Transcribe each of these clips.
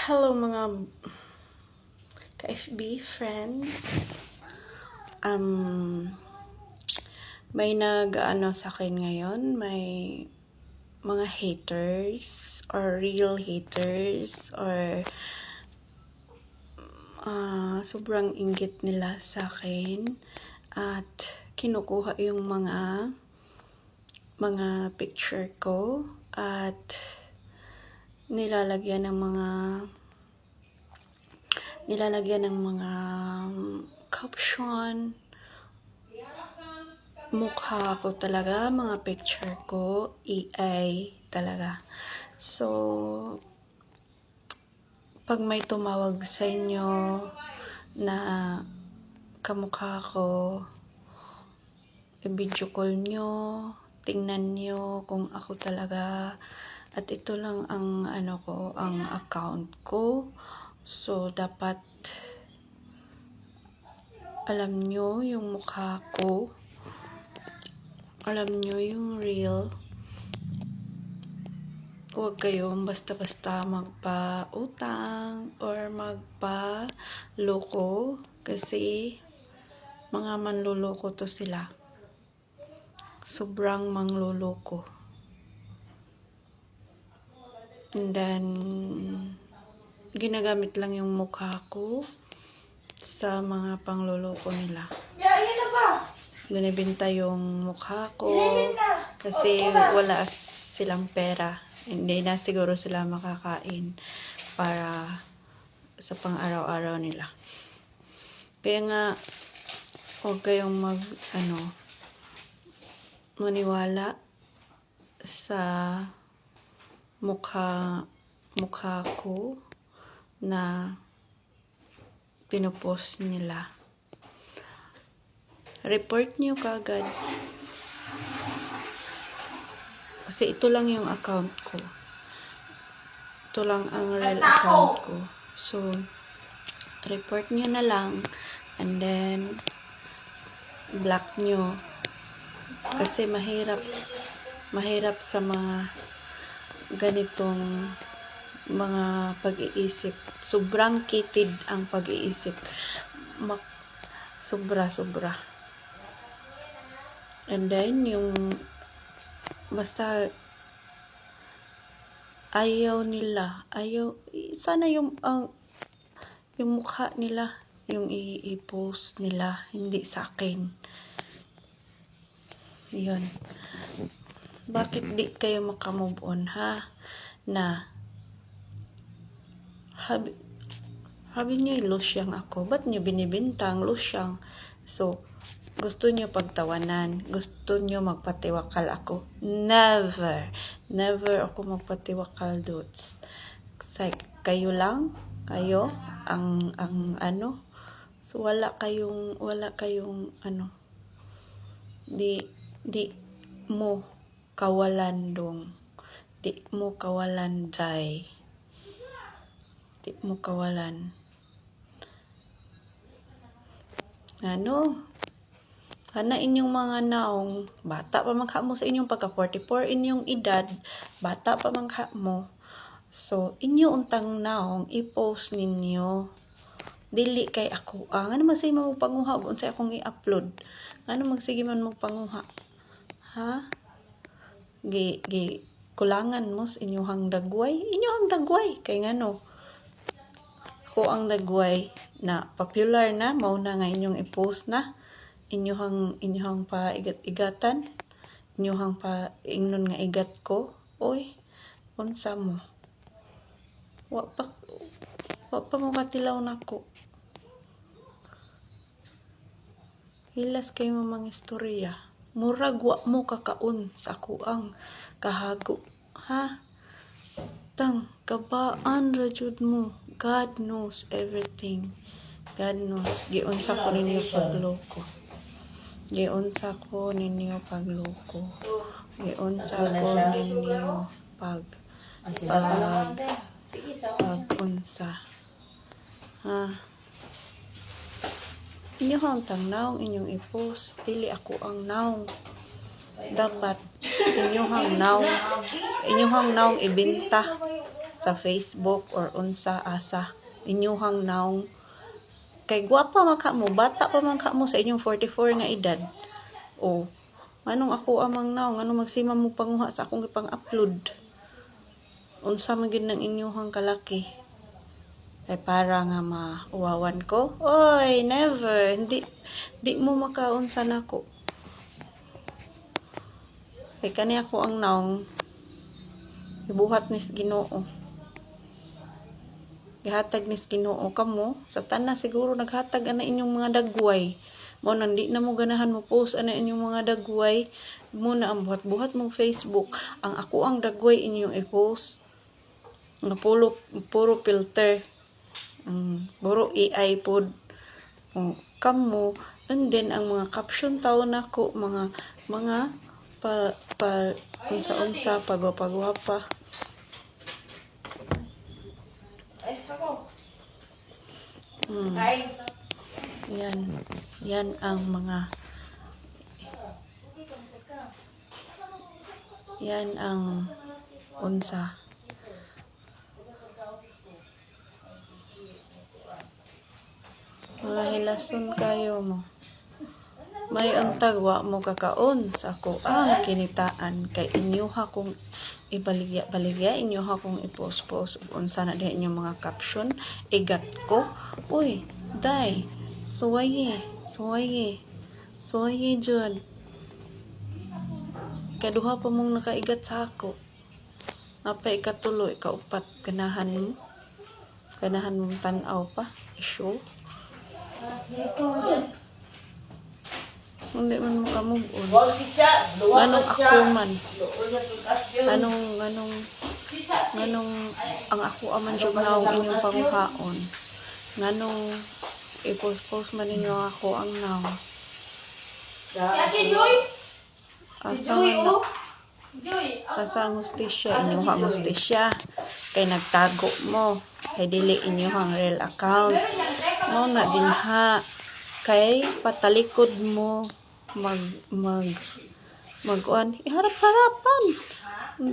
Hello mga ka-FB friends. May nag-ano sa akin ngayon, may mga haters or real haters or sobrang inggit nila sa akin at kinukuha yung mga picture ko at nilalagyan ng mga caption. Mukha ko talaga, mga picture ko, AI talaga. So, pag may tumawag sa inyo na kamukha ko, i-video call nyo, tingnan nyo kung ako talaga. At ito lang ang ang account ko. So, dapat alam nyo yung mukha ko. Alam nyo yung real. Huwag kayong basta-basta magpa-utang or magpa-loko kasi mga manluloko to sila. Sobrang mangluloko. And then, ginagamit lang yung mukha ko sa mga pangluloko nila. Binibenta yung mukha ko kasi wala silang pera. Hindi na siguro sila makakain para sa pang-araw-araw nila. Kaya nga, huwag kayong maniwala sa mukha ko na pinupost nila. Report nyo kagad. Kasi ito lang yung account ko. Ito lang ang real account ko. So, report nyo na lang. And then, block nyo. Kasi mahirap sa mga ganitong mga pag-iisip. Sobrang kitid ang pag-iisip. Sobra. And then, basta ayaw nila. Sana yung mukha nila, yung i-post nila, hindi sa akin. Yun. Bakit di kayo makamove on, ha? Na, habi nyo ilosyang ako. Ba't nyo binibintang losyang? So, gusto nyo pagtawanan. Gusto nyo magpatiwakal ako. Never ako magpatiwakal, dudes. Kasi kayo lang, ang So, wala kayong di mo kawalan dong. Di mo kawalan day. Di mo kawalan. Kana inyong mga naong, bata pa magha mo sa inyong pagka 44 inyong edad, bata pa magha mo. So, inyo untang naong i-post ninyo. Dili kay ako. Ano magsige man magpanguha kung unsay akong i-upload? Ano magsige man magpanguha? Ha? Kulangan mo sa inyong dagway? Inyong dagway. Kay ngano? Ako ang dagway na popular na, mauna nga inyong i-post na. Inyong pa igatan, inyong pa ingnon nga igat ko. Oy, unsa mo? Wa pa mo katilaw nako. Hilas kayo mga istorya. Murag wa mo kakaon sa ako ang kahago. Ha? Kabaan ra jud mo. God knows everything. God knows. Giunsa ko ninyo pagloko. Giunsa ko ninyo pagloko. Giunsa ko ninyo pag-unsa. Ha? Inyo ang tangnaw, inyong i-post. Dili ako ang naong. Dapat inyong naong ibenta sa Facebook or unsa asa inyuhang naong kay gwapa man ka mo, bata pa man ka mo sa inyong 44 nga edad. O anong ako amang naong anong magsima mo panguha sa akong ipang-upload. Unsa man gid ng inyuhang kalaki. Ay para nga mauwawan ko. Oy, never. Di mo makaunsa nako. Kay kani ako ang naong ibuhat nis Ginoo. Gihatag nis Ginoo kamo sa tanan siguro naghatag ana inyong mga dagway. Mo nang di na mo ganahan mo post ana inyong mga dagway mo na ang buhat-buhat mong Facebook. Ang ako ang dagway inyong i-post nga puro filter. Puro AI pod. Kamo and then ang mga caption taon nako mga unsa pagwapa. Yan ang mga unsa mga hilason kayo mo. May untag wa mo kakaon sa ako ang kinitaan kay inyuha kong ibaligya inyuha kong i-post unsa na diha inyong mga caption igat ko. Uy, day, suwaye jud. Kaduha pa mong nakaigat sa ako. Napay ikatuloy, kaupat ganahan mong tan-aw pa. Show. Hindi man mo ka-move on. Anong ako man? Anong ang ako aman jud na inyong panguhaon. Nganong i-post man ninyo ako ang now. Asang hustisya, inyuha hustisya. Kay nagtago mo. Kay dili inyuhang real account. Mo na dinha. Kay patalikod mo iharap-harapan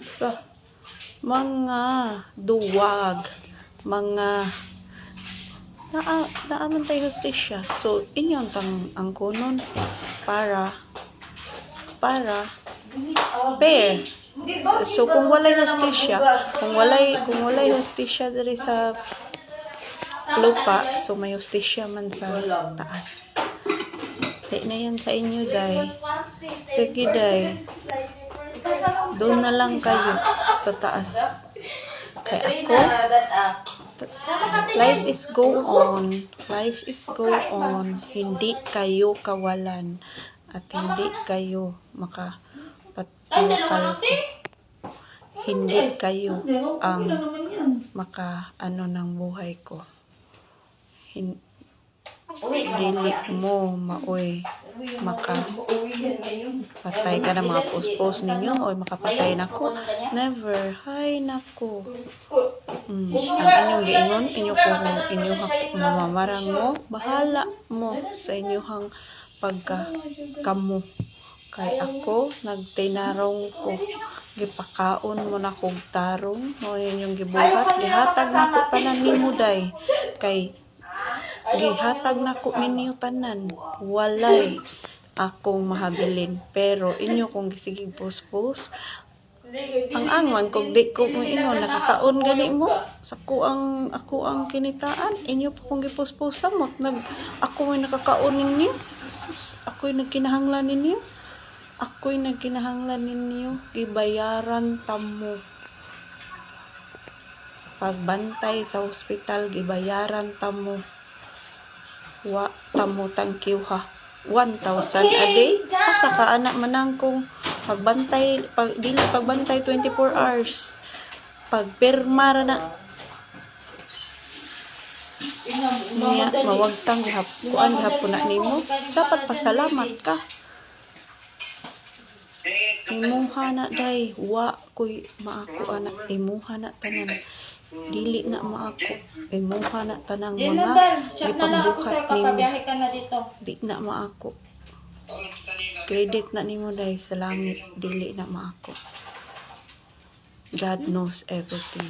sa mga duwag mga naaman tayo hustisya. So inyong ang kunon para fair. So kung walay hustisya diri sa lupa, so may hustisya man sa taas. Di na yan sa inyo, day. Sige, day. Doon na lang kayo sa taas. Kay ako, life is go on. Life is go on. Hindi kayo kawalan. At hindi kayo makapatukal ko. Hindi kayo ang maka-ano ng buhay ko. Dili mo maoy makapatay ka na mga post ninyo o makapatay nako. Never. Hay nako. Ang inyong giingon, inyong mamamarang mo, bahala mo sa inyong pagkakamo. Kay ako, nagtinarong ko. Gipakaon mo na kog tarong. Mo inyong gibuhat. Gihatag na ko tanan nimo day. Kay gihatag na ko ninyo tanan. Walay akong mahabilin. Pero inyo kung gisigig post ang angman kung di ko mo ingon nakakaon gani mo sa ako ang kinitaan inyo pa kung gipost samot ako may nakakaon ninyo. Ako'y nagkinahanglan ninyo. Gibayaran tamo. Pagbantay sa hospital, gibayaran tamo. Wa tamo thank you ha. 1,000 a day. Asa ka anak manang kung pagbantay, pagbantay 24 hours. Pagpirma ra na. Niya, mawagtang kuan gihapon na nimo. Dapat pasalamat ka. Imuha na day, wa koy maako anak, imuha na tanan. Dili na maako, imuha na tanang mga gipambuhat nimo. Di na maako. Credit na nimo day sa langit, dili na maako. God knows everything.